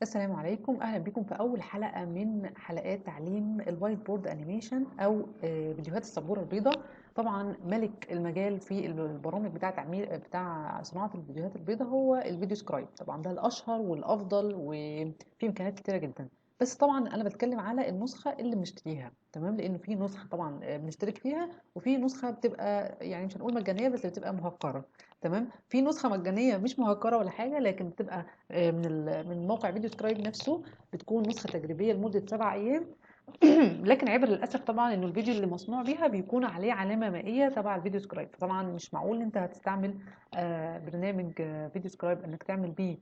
السلام عليكم، اهلا بكم في اول حلقه من حلقات تعليم الوايت بورد انيميشن او فيديوهات السبوره البيضاء. طبعا ملك المجال في البرامج بتاع تعمير بتاع صناعه الفيديوهات البيضاء هو الفيديو سكرايب. طبعا ده الاشهر والافضل وفي امكانيات كتيره جدا، بس طبعا انا بتكلم على النسخه اللي بنشتريها. تمام، لان في نسخه طبعا بنشترك فيها، وفي نسخه بتبقى يعني مش هنقول مجانيه بس بتبقى مهكره. تمام، في نسخه مجانيه مش مهكره ولا حاجه، لكن بتبقى من موقع فيديو سكرايب نفسه، بتكون نسخة تجريبية لمدة 7 أيام. لكن عيب للأسف طبعا إنه الفيديو اللي مصنوع بيها بيكون عليه علامة مائية تبع الفيديو سكرايب، فطبعا مش معقول إن أنت هتستعمل برنامج فيديو سكرايب إنك تعمل بيه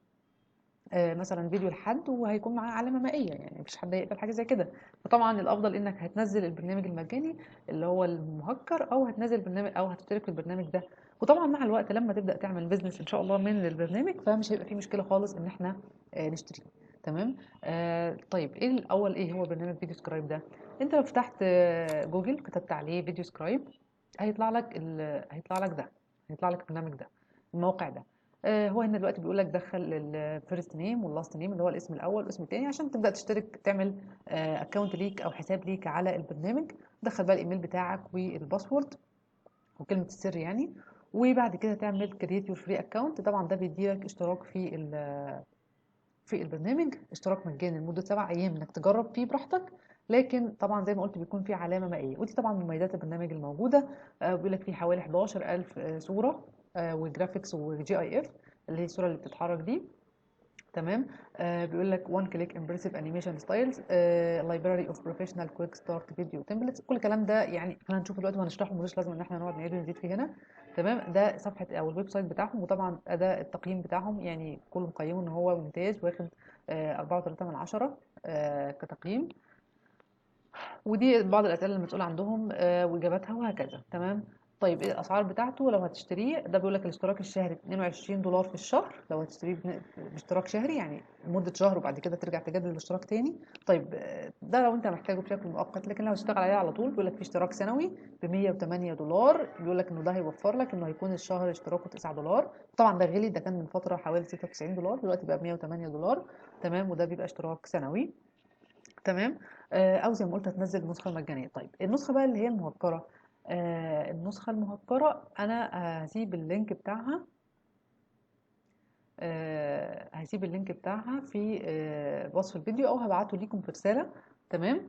مثلا فيديو لحد وهيكون معاه علامة مائية، يعني مفيش حد هيقبل حاجة زي كده. فطبعا الأفضل إنك هتنزل البرنامج المجاني اللي هو المهكر، أو هتنزل برنامج أو هتشترك في البرنامج ده. وطبعا مع الوقت لما تبدأ تعمل بيزنس إن شاء الله من البرنامج، فمش هيبقى فيه مشكلة خالص إن إحنا نشتريه. تمام. طيب ايه الاول، ايه هو برنامج فيديو سكرايب ده؟ انت لو فتحت جوجل كتبت عليه فيديو سكرايب، هيطلع لك ده، هيطلع لك البرنامج ده، الموقع ده. هو هنا دلوقتي بيقول لك دخل الفيرست نيم واللاست نيم اللي هو الاسم الاول والاسم الثاني عشان تبدا تشترك، تعمل اكونت ليك او حساب ليك على البرنامج. دخل بقى الايميل بتاعك والباسورد وكلمه السر يعني. وبعد كده تعمل كريت يور فري اكونت. طبعا ده بيديلك اشتراك في البرنامج، اشتراك مجاني لمده 7 ايام انك تجرب فيه براحتك. لكن طبعا زي ما قلت بيكون فيه علامه مائيه، ودي طبعا من مميزات البرنامج الموجوده. بيقول لك فيه حوالي 11000 صوره وجرافيكس وجي اي اف، اللي هي الصوره اللي بتتحرك دي. تمام. بيقول لك وان كليك امبرسيف انيميشن ستايلز، لايبراري اوف بروفيشنال كويك ستارت فيديو تمبلتس. كل الكلام ده يعني احنا هنشوفه دلوقتي وهنشرحه، ملوش لازم ان احنا نقعد نعيد ونزيد فيه هنا. تمام، ده صفحه او الويب سايت بتاعهم، وطبعا اداء التقييم بتاعهم يعني كله مقيمه ان هو ممتاز، واخد 4.3 من 10 كتقييم. ودي بعض الأسئلة المسؤول عندهم وإجاباتها وهكذا. تمام. طيب ايه الأسعار بتاعته لو هتشتريه؟ ده بيقول لك الاشتراك الشهري $22 في الشهر لو هتشتريه باشتراك شهري، يعني لمدة شهر وبعد كده ترجع تجدد الاشتراك تاني. طيب ده لو انت محتاجه بشكل مؤقت، لكن لو هتشتغل عليه على طول بيقول لك في اشتراك سنوي ب $108. بيقول لك انه ده هيوفر لك انه هيكون الشهر اشتراكه $9. طبعا ده غلي، ده كان من فترة حوالي $96، دلوقتي بقى ب$108. تمام، وده بيبقى اشتراك سنوي. تمام. او زي ما قلت هتنزل النسخه المجانيه. طيب النسخه بقى اللي هي المهكره، النسخه المهكره انا هسيب اللينك بتاعها، هسيب اللينك بتاعها في وصف الفيديو او هبعته ليكم في رساله. تمام،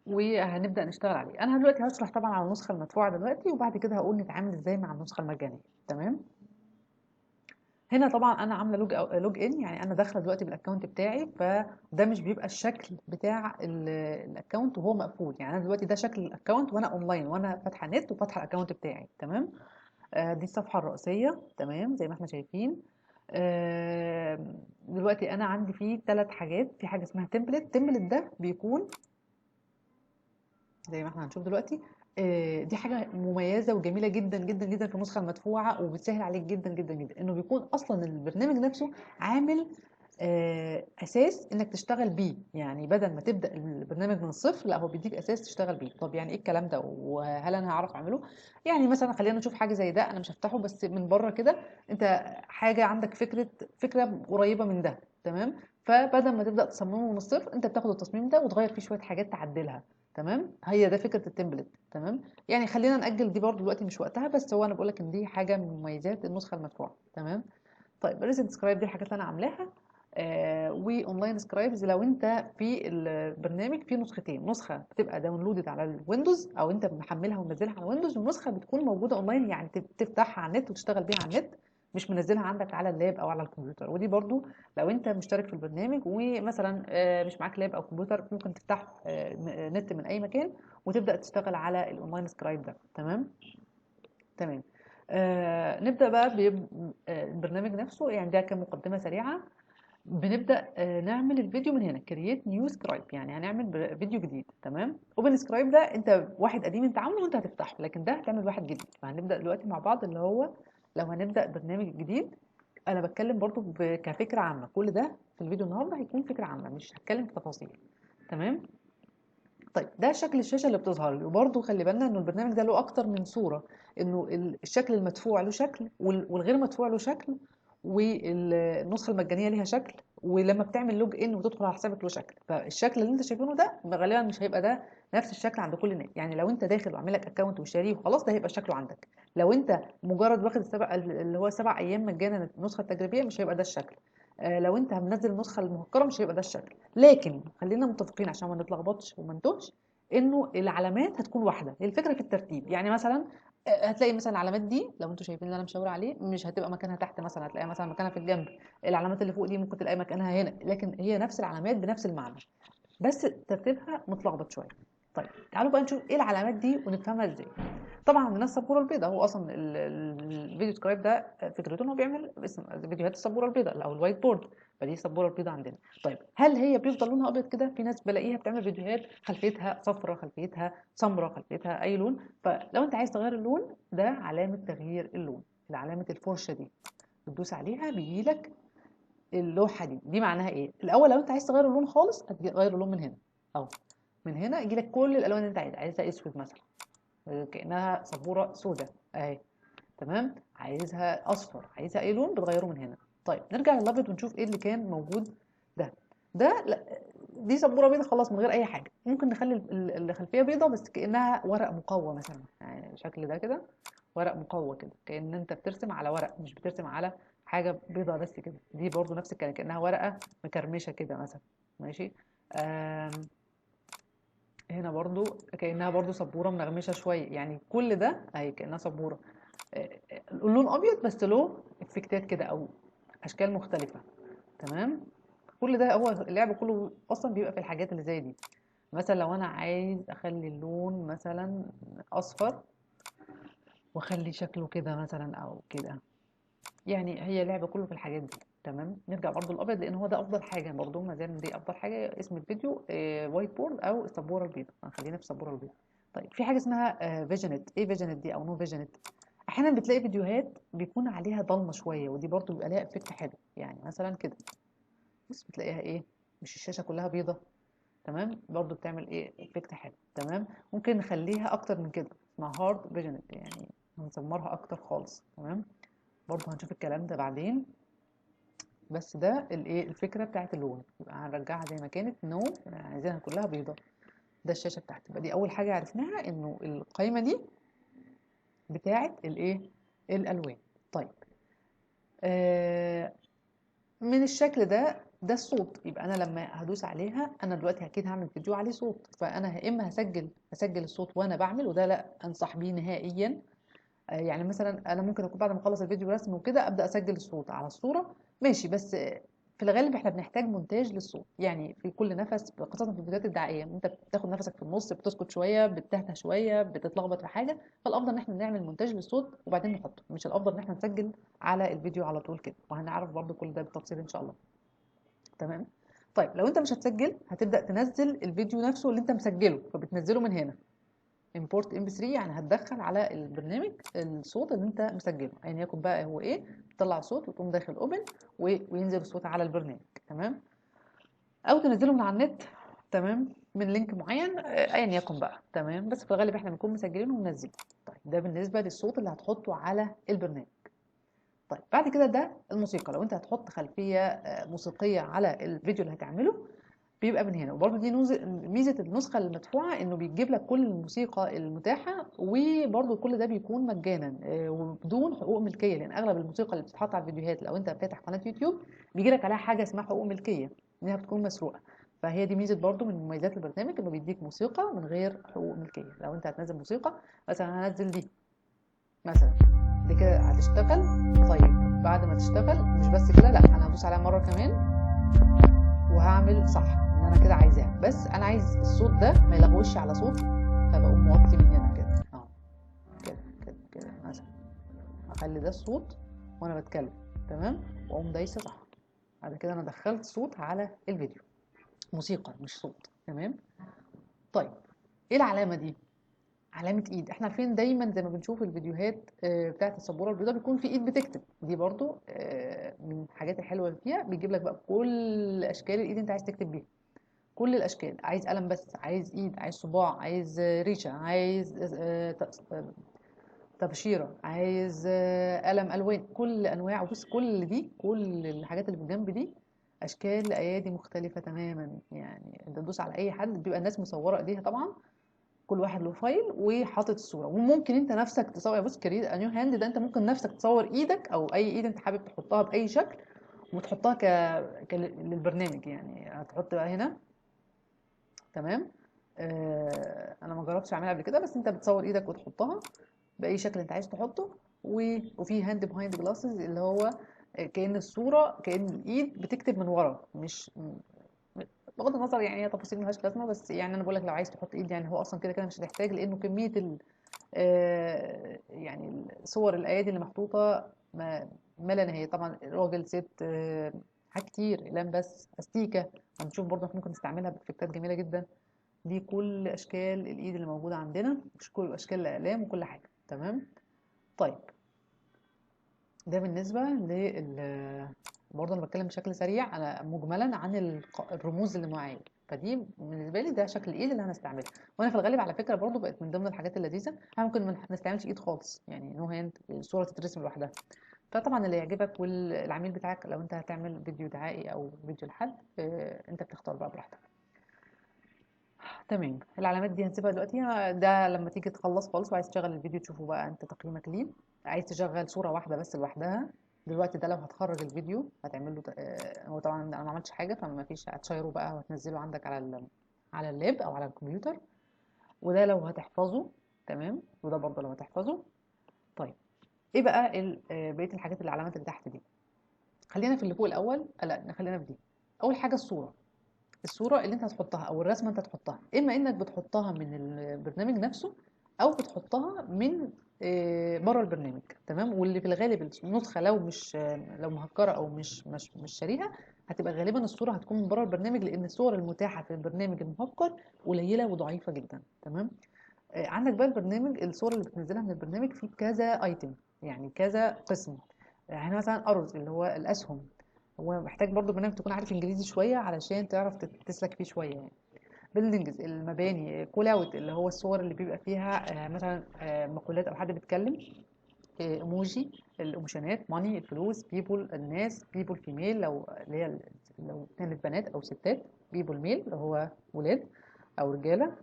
وهنبدا نشتغل عليه. انا دلوقتي هشرح طبعا على النسخه المدفوعه دلوقتي، وبعد كده هقول نتعامل ازاي مع النسخه المجانيه. تمام. هنا طبعا انا عامله لوج ان، يعني انا داخله دلوقتي بالاكونت بتاعي، فده مش بيبقى الشكل بتاع الاكونت وهو مقفول. يعني انا دلوقتي ده شكل الاكونت وانا اونلاين وانا فاتحه نت وفاتحه الاكونت بتاعي. تمام. دي الصفحه الرئيسيه. تمام، زي ما احنا شايفين. آه دلوقتي انا عندي فيه 3 حاجات. في حاجه اسمها تمبلت. تمبلت ده بيكون زي ما احنا هنشوف دلوقتي. دي حاجة مميزة وجميلة جدا جدا جدا في النسخة المدفوعة، وبتسهل عليك جدا جدا جدا انه بيكون اصلا البرنامج نفسه عامل اساس انك تشتغل بيه. يعني بدل ما تبدا البرنامج من الصفر، لا هو بيديك اساس تشتغل بيه. طب يعني ايه الكلام ده، وهل انا هعرف اعمله؟ يعني مثلا خلينا نشوف حاجه زي ده. انا مش هفتحه بس من بره كده. انت حاجه عندك فكره قريبه من ده. تمام، فبدل ما تبدا تصممه من الصفر، انت بتاخد التصميم ده وتغير فيه شويه حاجات تعدلها. تمام، هي ده فكره التمبلت. تمام، يعني خلينا نأجل دي برضو دلوقتي مش وقتها، بس هو انا بقول لك ان دي حاجه من مميزات النسخه المدفوعه. تمام. طيب ريسنت سكرايب دي الحاجات اللي انا عاملاها. واونلاين سكرايبز لو انت في البرنامج في نسختين، نسخه بتبقى داونلودد على الويندوز او انت محملها ومنزلها على الويندوز، ونسخه بتكون موجوده اونلاين يعني تفتحها على النت وتشتغل بيها على النت، مش منزلها عندك على اللاب او على الكمبيوتر. ودي برضو لو انت مشترك في البرنامج ومثلا مش معاك لاب او كمبيوتر، ممكن تفتح نت من اي مكان وتبدا تشتغل على الاونلاين سكرايب ده. تمام. تمام. نبدأ بقى بالبرنامج نفسه. يعني ده كمقدمة سريعة. بنبدأ نعمل الفيديو من هنا كرييت نيو سكرايب، يعني هنعمل فيديو جديد. تمام، اوبن سكرايب ده انت واحد قديم انت عامله وانت هتفتحه، لكن ده هتعمل واحد جديد. فهنبدأ دلوقتي مع بعض اللي هو لو هنبدأ برنامج جديد. انا بتكلم برضو كفكرة عامة، كل ده في الفيديو النهاردة هيكون فكرة عامة، مش هتكلم في تفاصيل. تمام. طيب ده شكل الشاشة اللي بتظهر لي، وبرضه خلي بالنا انه البرنامج ده له اكتر من صورة. انه الشكل المدفوع له شكل والغير مدفوع له شكل، والنسخه المجانيه ليها شكل، ولما بتعمل لوج ان وتدخل على حسابك له شكل. فالشكل اللي انت شايفينه ده غالبا مش هيبقى ده نفس الشكل عند كل الناس. يعني لو انت داخل وعامل لك اكونت وشاريه وخلاص، ده هيبقى شكله عندك. لو انت مجرد واخد اللي هو 7 ايام مجانا النسخه التجريبيه، مش هيبقى ده الشكل. لو انت منزل النسخه المهكره، مش هيبقى ده الشكل. لكن خلينا متفقين عشان ما نتلخبطش وما نتوهش، انه العلامات هتكون واحده. هي الفكره في الترتيب. يعني مثلا هتلاقي مثلا العلامات دي، لو انتوا شايفين اللي انا مشاور عليه، مش هتبقى مكانها تحت مثلا، هتلاقيها مثلا مكانها في الجنب. العلامات اللي فوق دي ممكن تلاقي مكانها هنا، لكن هي نفس العلامات بنفس المعنى، بس ترتيبها متلخبط شويه. طيب تعالوا بقى نشوف ايه العلامات دي ونفهمها ازاي. طبعا عندنا السبوره البيضاء. هو اصلا الفيديو سكرايب ده فكرته انه بيعمل اسم فيديوهات السبوره البيضاء او الوايت بورد. فدي السبوره البيضاء عندنا. طيب هل هي بيفضل لونها ابيض كده؟ في ناس بلاقيها بتعمل فيديوهات خلفيتها صفراء، خلفيتها سمراء، خلفيتها اي لون. فلو انت عايز تغير اللون، ده علامه تغيير اللون، علامه الفرشه دي بتدوس عليها بيجيلك اللوحه دي معناها ايه؟ الاول لو انت عايز تغير اللون خالص، هتغير اللون من هنا اهو. من هنا يجيلك كل الالوان اللي انت عايزها اسود مثلا، كانها سبوره سوداء اهي. تمام. عايزها اصفر، عايزها اي لون، بتغيره من هنا. طيب نرجع للابيض ونشوف ايه اللي كان موجود. ده لا، دي سبوره بيضه خلاص من غير اي حاجه. ممكن نخلي الخلفيه بيضه بس كانها ورق مقوى مثلا، يعني الشكل ده كده ورق مقوى كده، كأن انت بترسم على ورق، مش بترسم على حاجة بيضة بس كده. دي برضو نفس الكلام، كأنها ورقة مكرمشة كده مثلا. ماشي. آم، هنا برضو كأنها برضو سبورة منغمشة شوية، يعني كل ده اهي كأنها سبورة. اللون أبيض بس له افكتات كده أو أشكال مختلفة. تمام. كل ده هو اللعب كله أصلا بيبقى في الحاجات اللي زي دي. مثلا لو أنا عايز أخلي اللون مثلا أصفر، واخلي شكله كده مثلا او كده، يعني هي لعبه كله في الحاجات دي. تمام. نرجع برضو الابيض لان هو ده افضل حاجه برضو، ما زال دي افضل حاجه. اسم الفيديو وايت بورد او السبوره البيضاء، خلينا في السبوره البيضاء. طيب في حاجه اسمها فيجنت. ايه فيجنت دي او نو فيجنت؟ احيانا بتلاقي فيديوهات بيكون عليها ضلمه شويه، ودي برضو بيبقى ليها افكت حلو. يعني مثلا كده بس بتلاقيها ايه، مش الشاشه كلها بيضه. تمام. برضو بتعمل ايه افكت حلو. تمام. ممكن نخليها اكتر من كده، اسمها هارد فيجنت، يعني هنسمرها اكتر خالص. تمام. برضو هنشوف الكلام ده بعدين. بس ده الايه الفكره بتاعت اللون. يبقى هنرجعها زي ما كانت نو، عايزينها كلها بيضاء. ده الشاشه بتاعتي. يبقى دي اول حاجه عرفناها، انه القايمه دي بتاعت الايه الالوان. طيب آه من الشكل ده الصوت. يبقى انا لما هدوس عليها، انا دلوقتي اكيد هعمل فيديو عليه صوت، فانا يا اما هسجل الصوت وانا بعمل، وده لا انصح بيه نهائيا. يعني مثلا انا ممكن اكون بعد ما اخلص الفيديو رسم وكده ابدا اسجل الصوت على الصوره، ماشي. بس في الغالب احنا بنحتاج مونتاج للصوت، يعني في كل نفس، خاصه في الفيديوهات الدعائيه انت بتاخد نفسك في النص، بتسكت شويه، بتتهته شويه، بتتلخبط في حاجه. فالافضل ان احنا نعمل مونتاج للصوت وبعدين نحطه، مش الافضل ان احنا نسجل على الفيديو على طول كده. وهنعرف برضو كل ده بالتفصيل ان شاء الله. تمام. طيب لو انت مش هتسجل، هتبدا تنزل الفيديو نفسه اللي انت مسجله، فبتنزله من هنا import mp3، يعني هتدخل على البرنامج الصوت اللي انت مسجله ايا يعني يكن بقى هو ايه، تطلع صوت وتقوم داخل اوبن وينزل الصوت على البرنامج. تمام. او تنزله من على النت. تمام. من لينك معين ايا يكن بقى. تمام. بس في الغالب احنا بنكون مسجلينه ومنزلينه. طيب ده بالنسبه للصوت اللي هتحطه على البرنامج. طيب بعد كده ده الموسيقى. لو انت هتحط خلفيه موسيقيه على الفيديو اللي هتعمله، بيبقى من هنا. وبرده دي ميزه النسخه المدفوعه، انه بيجيب لك كل الموسيقى المتاحه، وبرده كل ده بيكون مجانا وبدون حقوق ملكيه. لان اغلب الموسيقى اللي بتتحط على الفيديوهات، لو انت فاتح قناه يوتيوب، بيجي لك عليها حاجه اسمها حقوق ملكيه، انها بتكون مسروقه. فهي دي ميزه برده من مميزات البرنامج، انه بيديك موسيقى من غير حقوق ملكيه. لو انت هتنزل موسيقى مثلا، هنزل دي مثلا، دي كده هتشتغل. طيب بعد ما تشتغل مش بس كده، لا، انا هدوس عليها مره كمان وهعمل صح ان انا كده عايزاها. بس انا عايز الصوت ده ما يلغوش على صوت، فبقوم موطي من هنا كده اهو، كده كده كده مثلا، اخلي ده الصوت وانا بتكلم. تمام. واقوم دايسه صح. بعد كده انا دخلت صوت على الفيديو، موسيقى مش صوت. تمام. طيب ايه العلامه دي؟ علامه ايد. احنا عارفين دايما زي ما بنشوف الفيديوهات بتاعه السبوره البيضاء، بيكون في ايد بتكتب. دي برضو من الحاجات الحلوه اللي فيها، بيجيب لك بقى كل اشكال الايد انت عايز تكتب بيها، كل الاشكال. عايز قلم بس، عايز ايد، عايز صباع، عايز ريشه، عايز طبشيره، عايز قلم الوان، كل انواع. بص كل الحاجات اللي في الجنب دي اشكال لايادي مختلفه تماما. يعني انت تدوس على اي حد بيبقى الناس مصوره ايديها طبعا، كل واحد له فايل وحاطط الصوره. وممكن انت نفسك تصور. بص كريت انيو هاند ده انت ممكن نفسك تصور ايدك او اي ايد انت حابب تحطها باي شكل وتحطها للبرنامج. يعني هتحط بقى هنا، تمام. انا ما جربتش اعملها قبل كده، بس انت بتصور ايدك وتحطها باي شكل انت عايز تحطه. وفي هاند بيهايند جلاسز اللي هو كأن الصورة، كأن الايد بتكتب من ورا، مش بغض النظر يعني هي تفاصيل ملهاش لازمة. بس يعني انا بقول لك لو عايز تحط ايد، يعني هو اصلا كده كده مش هتحتاج، لانه كمية يعني صور الايادي اللي محطوطة ما لا نهاية. طبعا راجل ست حاجات كتير، اقلام بس، استيكة هنشوف برضه احنا ممكن نستعملها بإفكتات جميلة جدا. دي كل اشكال الايد اللي موجودة عندنا، مش كل اشكال الاقلام وكل حاجة، تمام. طيب ده بالنسبة برضه أنا بتكلم بشكل سريع أنا مجملا عن الرموز اللي معايا. فدي بالنسبة لي ده شكل الإيد اللي هنستعمله. وأنا في الغالب على فكرة برضه بقت من ضمن الحاجات اللذيذة، احنا ممكن ما نستعملش إيد خالص، يعني نو هاند، الصورة تترسم لوحدها. فطبعا اللي يعجبك، والعميل بتاعك لو أنت هتعمل فيديو دعائي أو فيديو لحد أنت بتختار بقى براحتك. تمام، العلامات دي هنسيبها دلوقتي، ده لما تيجي تخلص خالص وعايز تشغل الفيديو تشوفه بقى انت تقييمك ليه. عايز تشغل صورة واحدة بس لوحدها، دلوقتي ده لو هتخرج الفيديو هتعمل له هو طبعا انا ما عملتش حاجة فما فيش، هتشيره بقى وهتنزله عندك على اللاب او على الكمبيوتر. وده لو هتحفظه، تمام، وده برضه لو هتحفظه. طيب ايه بقى بقية الحاجات، العلامات اللي تحت دي؟ خلينا في اللي فوق الاول، لا خلينا في دي. اول حاجة الصورة اللي انت هتحطها او الرسمة انت هتحطها، اما انك بتحطها من البرنامج نفسه او بتحطها من بره البرنامج، تمام. واللي في الغالب النسخة لو مش لو مهكرة او مش شاريها، هتبقى غالبا الصورة هتكون من بره البرنامج، لان الصور المتاحة في البرنامج المهكر قليلة وضعيفة جدا، تمام. عندك بقى البرنامج، الصور اللي بتنزلها من البرنامج في كذا ايتم، يعني كذا قسم. يعني مثلا ارز اللي هو الاسهم، هو محتاج برضو برنامج تكون عارف انجليزي شويه علشان تعرف تسلك فيه شويه يعني. بيلدينجز المباني، كول اوت اللي هو الصور اللي بيبقى فيها مثلا مقولات او حد بيتكلم. ايموجي الايموشنات، ماني الفلوس، بيبول الناس، بيبول فيميل لو اللي هي لو كانت بنات او ستات، بيبول ميل اللي هو ولاد او رجاله.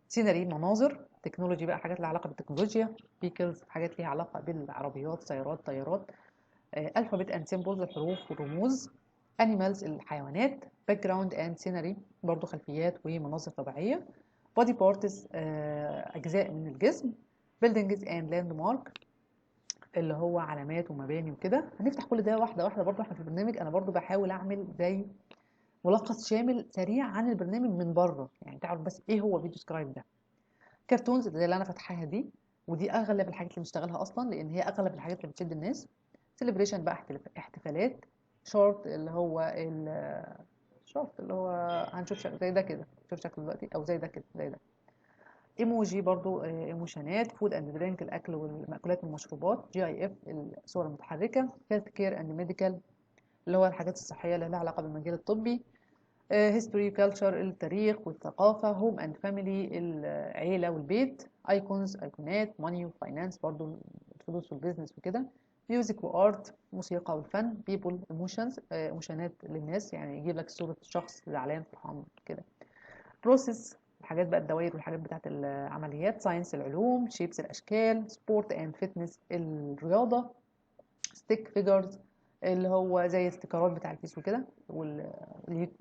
سيناري مناظر، تكنولوجي بقى حاجات لها علاقه بالتكنولوجيا. بيكلز حاجات ليها علاقه بالعربيات سيارات طيارات. الفابت اند سيمبلز الحروف والرموز. انيمالز الحيوانات. باك جراوند اند سيناري برضه خلفيات ومناظر طبيعيه. بودي بارتس اجزاء من الجسم. بيلدينجز اند لاند مارك اللي هو علامات ومباني وكده. هنفتح كل ده واحده واحده. برضه احنا في البرنامج انا برضه بحاول اعمل زي ملخص شامل سريع عن البرنامج من بره، يعني تعرف بس ايه هو فيديو سكرايب ده. كرتونز زي اللي انا فاتحاها دي، ودي اغلب الحاجات اللي بنشتغلها اصلا لان هي اغلب الحاجات اللي بتشد الناس. سيلبريشن بقى احتفالات. شورت اللي هو الشورت اللي هو هنشوف شكل زي ده كده، شوف شكله دلوقتي، او زي ده كده زي ده. ايموجي برضو ايموشنات. فود اند درينك الاكل والمأكولات والمشروبات. جي اي اف الصور المتحركه. هيلث كير اند ميديكال اللي هو الحاجات الصحيه اللي لها علاقه بالمجال الطبي. هيستوري كلتشر التاريخ والثقافة. هوم اند فاميلي العيلة والبيت. ايكونز ايقونات. ماني وفاينانس برضو الفلوس والبيزنس وكده. ميوزك وارت موسيقى والفن. بيبول ايموشنز ايموشنات للناس، يعني يجيب لك صورة شخص زعلان فرحان كده. بروسيس الحاجات بقى الدوائر والحاجات بتاعت العمليات. ساينس العلوم. شيبس الاشكال. سبورت اند فيتنس الرياضة. ستيك فيجرز اللي هو زي استيكرات بتاع الفيس وكده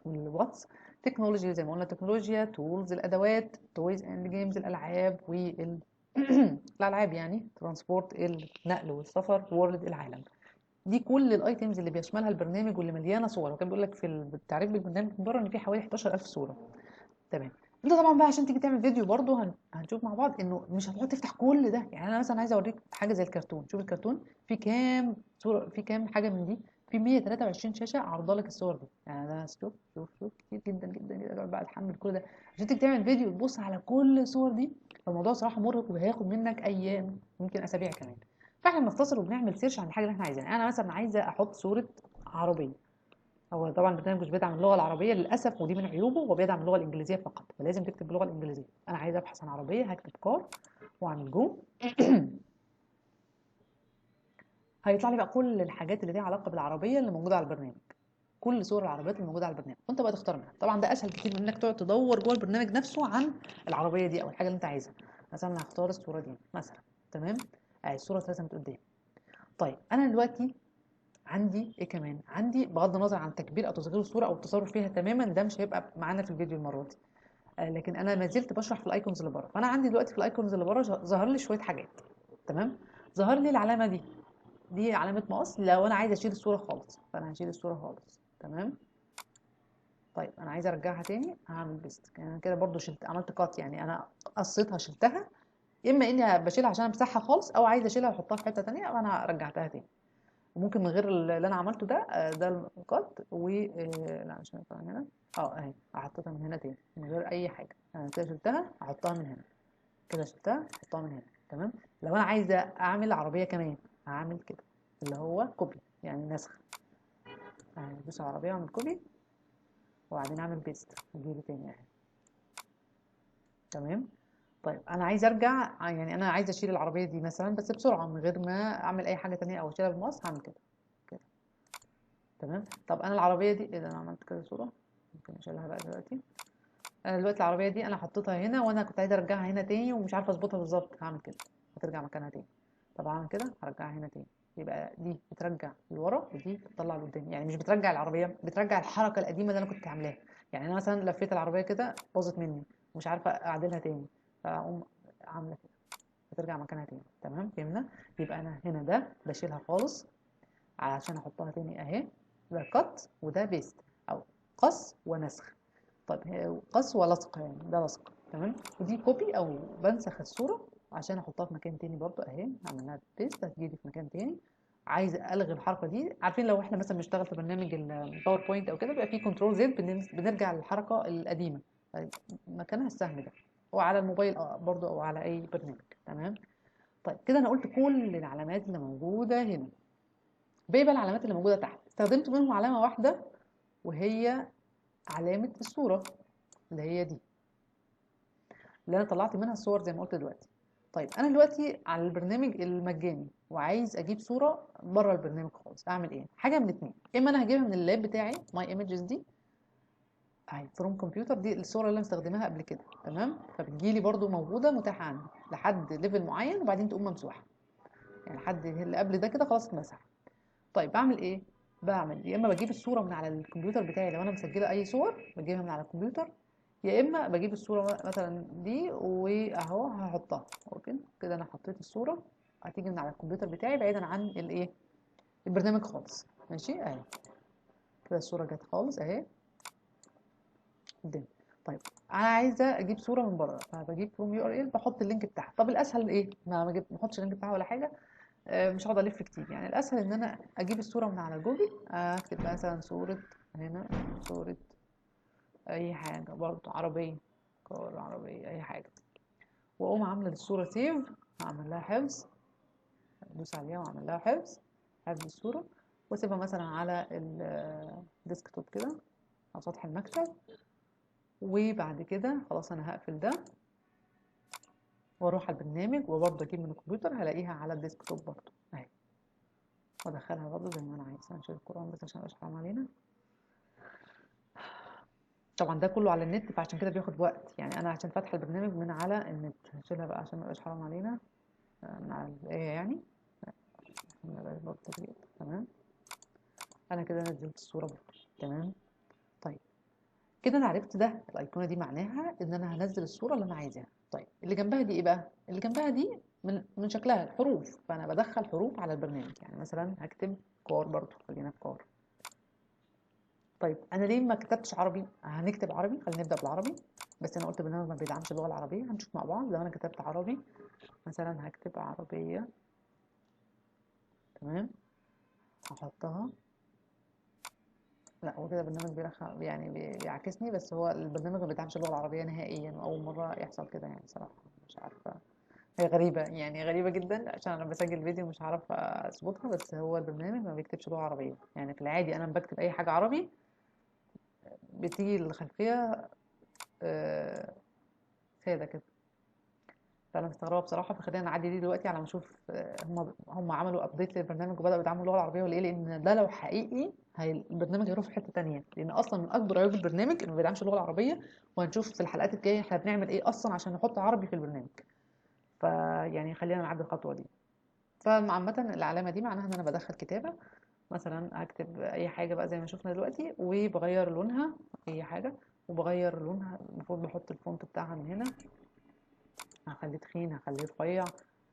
والواتس. تكنولوجي زي ما قلنا تكنولوجيا. تولز الادوات. تويز اند جيمز الالعاب الالعاب يعني. ترانسبورت النقل والسفر. وورلد العالم. دي كل الايتمز اللي بيشملها البرنامج واللي مليانه صور. وكان بيقول لك في التعريف بالبرنامج من بره ان في حوالي 11000 صوره، تمام. انت طبعا بقى عشان تيجي تعمل فيديو برضه هنشوف مع بعض انه مش هتقعد تفتح كل ده. يعني انا مثلا عايزه اوريك حاجه زي الكرتون. شوف الكرتون في كام صوره، في كام حاجه من دي. في 123 شاشه عارضه لك الصور دي. يعني ده شوف كتير جدا جدا جدا. اقعد بقى تحمل كل ده عشان تيجي تعمل فيديو تبص على كل الصور دي. فالموضوع صراحه مرهق وهياخد منك ايام، ممكن اسابيع كمان. فاحنا بنختصر وبنعمل سيرش عن الحاجه اللي احنا عايزينها. انا مثلا عايزه احط صوره عربيه. هو طبعا البرنامج مش بيدعم اللغه العربيه للاسف، ودي من عيوبه. هو بيدعم اللغه الانجليزيه فقط، فلازم تكتب باللغه الانجليزيه. انا عايزه ابحث عن عربيه، هكتب كار واعمل جو هيطلع لي بقى كل الحاجات اللي ليها علاقه بالعربيه اللي موجوده على البرنامج، كل صور العربيات اللي موجوده على البرنامج، وانت بقى تختار منها. طبعا ده اسهل كتير من انك تقعد تدور جوه البرنامج نفسه عن العربيه دي او الحاجه اللي انت عايزها. مثلا هختار الصوره دي مثلا، تمام، اهي الصوره اترسمت قدامي. طيب انا دلوقتي عندي ايه كمان؟ عندي بغض النظر عن تكبير او تصغير الصوره او التصرف فيها تماما، ده مش هيبقى معانا في الفيديو المره دي. لكن انا ما زلت بشرح في الايكونز اللي بره. فانا عندي دلوقتي في الايكونز اللي بره ظهر لي شويه حاجات، تمام. ظهر لي العلامه دي علامه مقص لو انا عايزه اشيل الصوره خالص، فانا هشيل الصوره خالص، تمام. طيب انا عايزه ارجعها تاني، هعمل بيست. انا كده برضو شلت، عملت كات، يعني انا قصيتها شلتها، اما اني بشيلها عشان امسحها خالص، او عايزه اشيلها واحطها في حته تانيه، او انا رجعتها تاني. وممكن من غير اللي انا عملته ده، ده الكات لا مش هينفع من هنا. اهي حطيتها من هنا تاني من غير اي حاجه. انا كده شلتها احطها من هنا، كده شلتها احطها من هنا، تمام. لو انا عايزه اعمل عربيه كمان هعمل كده، اللي هو كوبي، يعني نسخ. ادوس على العربيه واعمل كوبي، وبعدين اعمل بيست اجيبه تاني اهي، تمام. طيب انا عايزه ارجع، يعني انا عايزه اشيل العربيه دي مثلا بس بسرعه من غير ما اعمل اي حاجه تانية او اشيلها بالمقص، هعمل كده كده، تمام. طب انا العربيه دي ايه ده؟ انا عملت كده صوره، ممكن اشيلها بقى دلوقتي. انا دلوقتي العربيه دي انا حطيتها هنا، وانا كنت عايزه ارجعها هنا تاني ومش عارفه اظبطها بالظبط، هعمل كده هترجع مكانها تاني. طب اعمل كده هرجعها هنا تاني، يبقى دي بترجع لورا ودي بتطلع لقدام، يعني مش بترجع العربيه، بترجع الحركه القديمه اللي انا كنت عاملاها. يعني انا مثلا لفيت العربيه كده باظت مني ومش عارفه اعدلها تاني، فاقوم عامله كده هترجع مكانها تاني، تمام. فهمنا؟ يبقى انا هنا ده بشيلها خالص علشان احطها تاني اهي، ده كات وده بيست، او قص ونسخ. طيب قص ولصق، يعني ده لصق، تمام. ودي كوبي او بنسخ الصوره عشان احطها في مكان تاني برضو اهي، عملناها بيست هتجيلي في مكان تاني. عايزه الغي الحركه دي، عارفين لو احنا مثلا بنشتغل في برنامج الباوربوينت او كده بيبقى فيه كنترول زد، بنرجع للحركه القديمه، طيب مكانها السهم ده، وعلى الموبايل برضو او على اي برنامج، تمام. طيب كده انا قلت كل العلامات اللي موجوده هنا. باقي بقى العلامات اللي موجوده تحت استخدمت منهم علامه واحده، وهي علامه الصوره اللي هي دي، اللي انا طلعت منها الصور زي ما قلت دلوقتي. طيب انا دلوقتي على البرنامج المجاني وعايز اجيب صوره بره البرنامج خالص، اعمل ايه؟ حاجه من اتنين، اما انا هجيبها من اللاب بتاعي ماي ايمجز دي اهي فروم كمبيوتر، دي الصوره اللي انا مستخدماها قبل كده، تمام. فبتجيلي برده موجوده متاحه عندي لحد ليفل معين وبعدين تقوم ممسوحه، يعني لحد اللي قبل ده كده خلاص اتمسح. طيب بعمل ايه؟ بعمل يا اما بجيب الصوره من على الكمبيوتر بتاعي، لو انا مسجله اي صور بجيبها من على الكمبيوتر، يا اما بجيب الصوره مثلا دي واهو هحطها اوكي كده. انا حطيت الصوره، هتيجي من على الكمبيوتر بتاعي بعيدا عن الايه، البرنامج خالص، ماشي اهي كده الصوره جت خالص اهي قدامي. طيب انا عايزه اجيب صوره من بره، فبجيب فروم يو ار ال، بحط اللينك بتاعها. طب الاسهل ايه؟ ما احطش اللينك بتاعها ولا حاجه، مش هقعد الف كتير. يعني الاسهل ان انا اجيب الصوره من على جوجل، اكتب مثلا صوره، هنا صوره اي حاجه برضه عربيه، كار عربيه اي حاجه، واقوم عامله الصوره سيف، هعمل لها حفظ، ادوس عليها واعمل لها حفظ، حفظ الصوره، واسيبها مثلا على الديسكتوب كده على سطح المكتب. وبعد كده خلاص انا هقفل ده واروح على البرنامج، وبرضه اجيب من الكمبيوتر هلاقيها على الديسكتوب برضه اهي، وادخلها برضه زي ما انا عايزه. هنشيل القرآن بس عشان ميبقاش حرام علينا. طبعا ده كله على النت فعشان كده بياخد وقت، يعني انا عشان فاتحه البرنامج من على النت، هشيلها بقى عشان ميبقاش حرام علينا من على الايه يعني، ميبقاش برضه تغيير، تمام. انا كده نزلت الصوره برضه، تمام. طيب كده انا عرفت ده الايقونه دي معناها ان انا هنزل الصوره اللي انا عايزاها. طيب اللي جنبها دي ايه بقى؟ اللي جنبها دي من شكلها حروف، فانا بدخل حروف على البرنامج، يعني مثلا هكتب كار برضه، خلينا في كار. طيب انا ليه ما كتبتش عربي؟ هنكتب عربي، خلينا نبدا بالعربي، بس انا قلت البرنامج ما بيدعمش اللغه العربيه، هنشوف مع بعض. لو انا كتبت عربي مثلا هكتب عربيه، تمام، هحطها. لا هو كده البرنامج يعني بيعكسني، بس هو البرنامج ما بيدعمش اللغه العربيه نهائيا، واول مره يحصل كده يعني صراحه، مش عارفه، هي غريبه يعني غريبه جدا، عشان انا بسجل فيديو مش عارفه اظبطها، بس هو البرنامج ما بيكتبش لغه عربيه. يعني في العادي انا بكتب اي حاجه عربي بتيجي الخلفيه ساده كده، فانا مستغربه بصراحه، فخلينا نعدي دي دلوقتي على ما نشوف هم عملوا ابديت للبرنامج وبداوا يدعموا اللغه العربيه ولا ايه، لان ده لو حقيقي البرنامج هيروح في حته تانية، لان اصلا من اكبر عيوب البرنامج انه ما بيدعمش اللغه العربيه. وهنشوف في الحلقات الجايه احنا بنعمل ايه اصلا عشان نحط عربي في البرنامج. فيعني خلينا نعدي الخطوه دي. فعامه العلامه دي معناها ان انا بدخل كتابه، مثلا هكتب اي حاجه بقى زي ما شفنا دلوقتي، وبغير لونها اي حاجه، وبغير لونها. المفروض بحط الفونت بتاعها من هنا، هخليه تخين هخليه رفيع،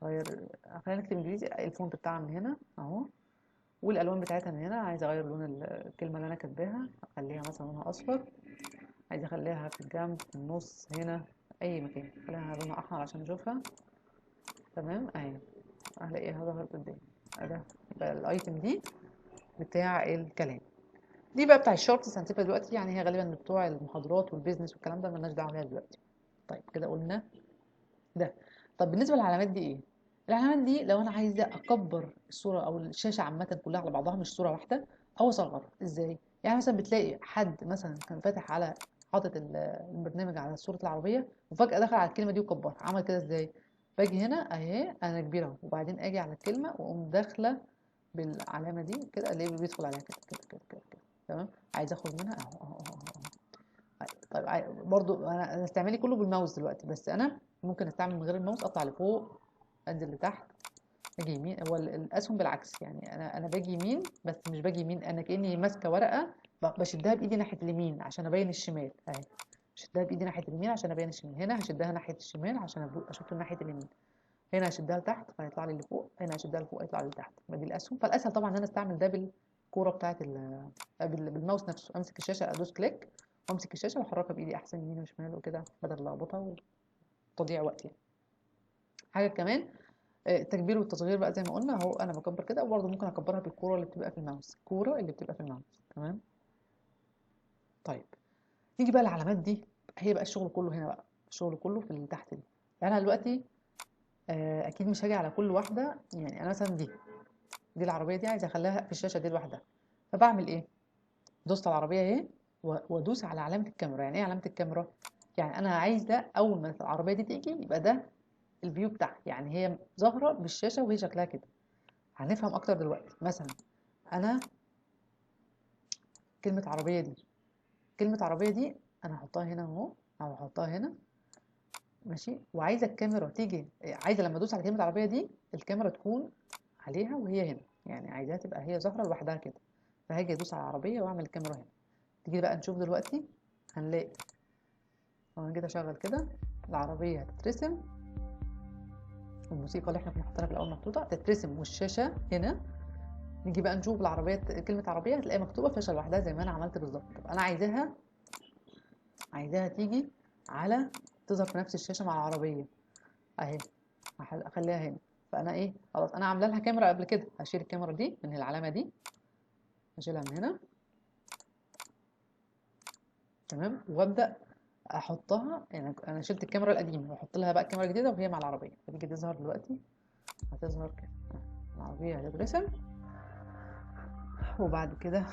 غير. خلينا نكتب انجليزي. الفونت بتاعها من هنا اهو، والالوان بتاعتها من هنا. عايزه اغير لون الكلمه اللي انا كاتباها، اخليها مثلا لونها اصفر. عايزه اخليها في الجنب في النص هنا، اي مكان خليها لونها احمر عشان اشوفها. تمام اهي، هلاقيها ظهرت قدامي. ده بقى الايتم دي بتاع الكلام. دي بقى بتاع الشورتس هنسيبها دلوقتي، يعني هي غالبا بتوع المحاضرات والبيزنس والكلام ده مالناش دعوه بيها دلوقتي. طيب كده قلنا ده. طب بالنسبه للعلامات دي ايه؟ العلامات دي لو انا عايزه اكبر الصوره او الشاشه عامه كلها على بعضها مش صوره واحده، او اصغرها ازاي؟ يعني مثلا بتلاقي حد مثلا كان فاتح على حاطط البرنامج على صوره العربيه، وفجاه دخل على الكلمه دي وكبرها. عمل كده ازاي؟ باجي هنا اهي انا كبيره اهو، وبعدين اجي على الكلمه واقوم داخله بالعلامه دي كده، اللي بيدخل عليها كده كده كده كده كده. تمام. عايزه اخرج منها اهو اهو اهو اهو. طيب برضو انا استعمالي كله بالماوس دلوقتي، بس انا ممكن استعمل من غير الماوس. اطلع لفوق، انزل لتحت، اجي يمين. هو الاسهم بالعكس، يعني انا باجي يمين بس مش باجي يمين، انا كاني ماسكه ورقه بشدها بايدي ناحيه اليمين عشان ابين الشمال اهي. بشدها بايدي ناحيه اليمين عشان ابين الشمال. هنا هشدها ناحيه الشمال عشان اشوف ناحيه اليمين. هنا هشدها لتحت فهيطلع لي لفوق، هنا هشدها لفوق هيطلع لي لتحت. دي الاسهم. فالاسهل طبعا ان انا استعمل ده بالكوره بتاعه بالماوس نفسه. امسك الشاشه ادوس كليك وامسك الشاشه واحركها بايدي احسن يمين وشمال وكده، بدل اللخبطه وتضييع وقت يعني. حاجه كمان التكبير والتصغير بقى زي ما قلنا اهو. انا بكبر كده، وبرضه ممكن اكبرها بالكوره اللي بتبقى في الماوس. الكوره اللي بتبقى في الماوس. تمام. طيب نيجي بقى العلامات دي. هي بقى الشغل كله هنا بقى، الشغل كله في اللي تحت دي. يعني انا دلوقتي اكيد مش هاجي على كل واحده. يعني انا مثلا دي العربيه دي عايزه اخليها في الشاشه دي لوحدها. فبعمل ايه؟ دوست على العربيه اهي، وادوس على علامه الكاميرا. يعني ايه علامه الكاميرا؟ يعني انا عايزه اول ما العربيه دي تيجي يبقى ده الفيو بتاعها، يعني هي ظاهره بالشاشه وهي شكلها كده. هنفهم اكتر دلوقتي. مثلا انا كلمه عربيه دي، كلمه عربيه دي انا هحطها هنا اهو، او هحطها هنا. ماشي. وعايزه الكاميرا تيجي، عايزه لما ادوس على كلمه عربيه دي الكاميرا تكون عليها وهي هنا، يعني عايزاها تبقى هي ظاهره لوحدها كده. فهاجي ادوس على العربيه واعمل الكاميرا هنا. تيجي بقى نشوف دلوقتي. هنلاقي لو انا جيت اشغل كده العربيه هتترسم، والموسيقى اللي احنا كنا حاطينها في الاول محطوطه تترسم، والشاشه هنا. نيجي بقى نشوف العربيه، كلمه عربيه هتلاقيها مكتوبه في شاشه لوحدها زي ما انا عملت بالظبط. طب انا عايزاها تيجي على تظهر في نفس الشاشه مع العربيه اهي. اخليها هنا. فانا ايه، خلاص انا عامله لها كاميرا قبل كده. هشيل الكاميرا دي من العلامه دي، هشيلها من هنا. تمام. وابدا احطها. يعني انا شلت الكاميرا القديمه واحط لها بقى الكاميرا الجديده وهي مع العربيه. فتيجي تظهر دلوقتي، هتظهر كده العربيه هتترسم، وبعد كده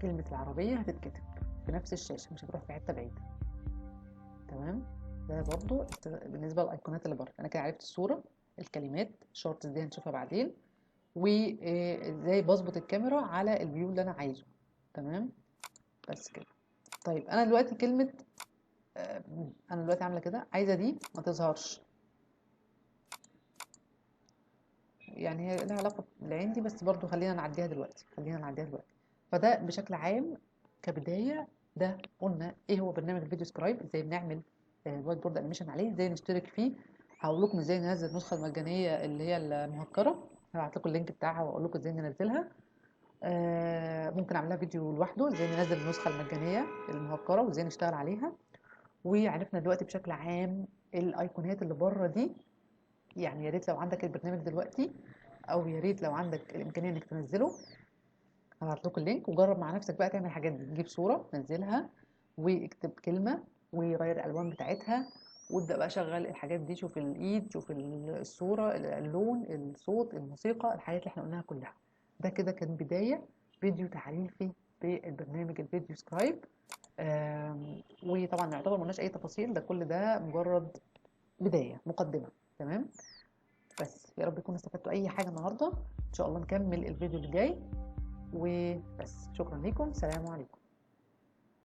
كلمه العربيه هتتكتب في نفس الشاشه، مش هتروح في حته بعيده. تمام. ده برضو بالنسبه للايقونات اللي بره. انا كده عرفت الصوره، الكلمات، الشورتس دي هنشوفها بعدين، وازاي بظبط الكاميرا على الفيو اللي انا عايزه. تمام. بس كده. طيب انا دلوقتي كلمه انا دلوقتي عامله كده، عايزه دي ما تظهرش. يعني هي لها علاقه بالعين دي، بس برضو خلينا نعديها دلوقتي، فده بشكل عام كبدايه. ده قلنا ايه هو برنامج الفيديو سكرايب، ازاي بنعمل وايت بورد انيميشن عليه، ازاي نشترك فيه. هقول لكم ازاي ننزل النسخه المجانيه اللي هي المهكره، هبعت لكم اللينك بتاعها واقول لكم ازاي ننزلها. ممكن اعملها فيديو لوحده ازاي ننزل النسخه المجانيه المهكره وازاي نشتغل عليها. وعرفنا دلوقتي بشكل عام الايقونات اللي بره دي. يعني يا ريت لو عندك البرنامج دلوقتي، او يا ريت لو عندك الامكانيه انك تنزله، هبعت لكم اللينك وجرب مع نفسك بقى تعمل الحاجات دي. تجيب صوره تنزلها، واكتب كلمه، وغير الالوان بتاعتها، وابدا بقى شغل الحاجات دي. شوف الايد، شوف الصوره، اللون، الصوت، الموسيقى، الحاجات اللي احنا قلناها كلها. ده كده كان بدايه فيديو تعريفي بالبرنامج الفيديو سكرايب. وطبعا نعتبر ملناش اي تفاصيل، ده كل ده مجرد بداية مقدمة. تمام. بس يا رب تكونوا استفدتوا اي حاجة النهاردة. ان شاء الله نكمل الفيديو اللي جاي. وبس، شكرا لكم، سلام عليكم.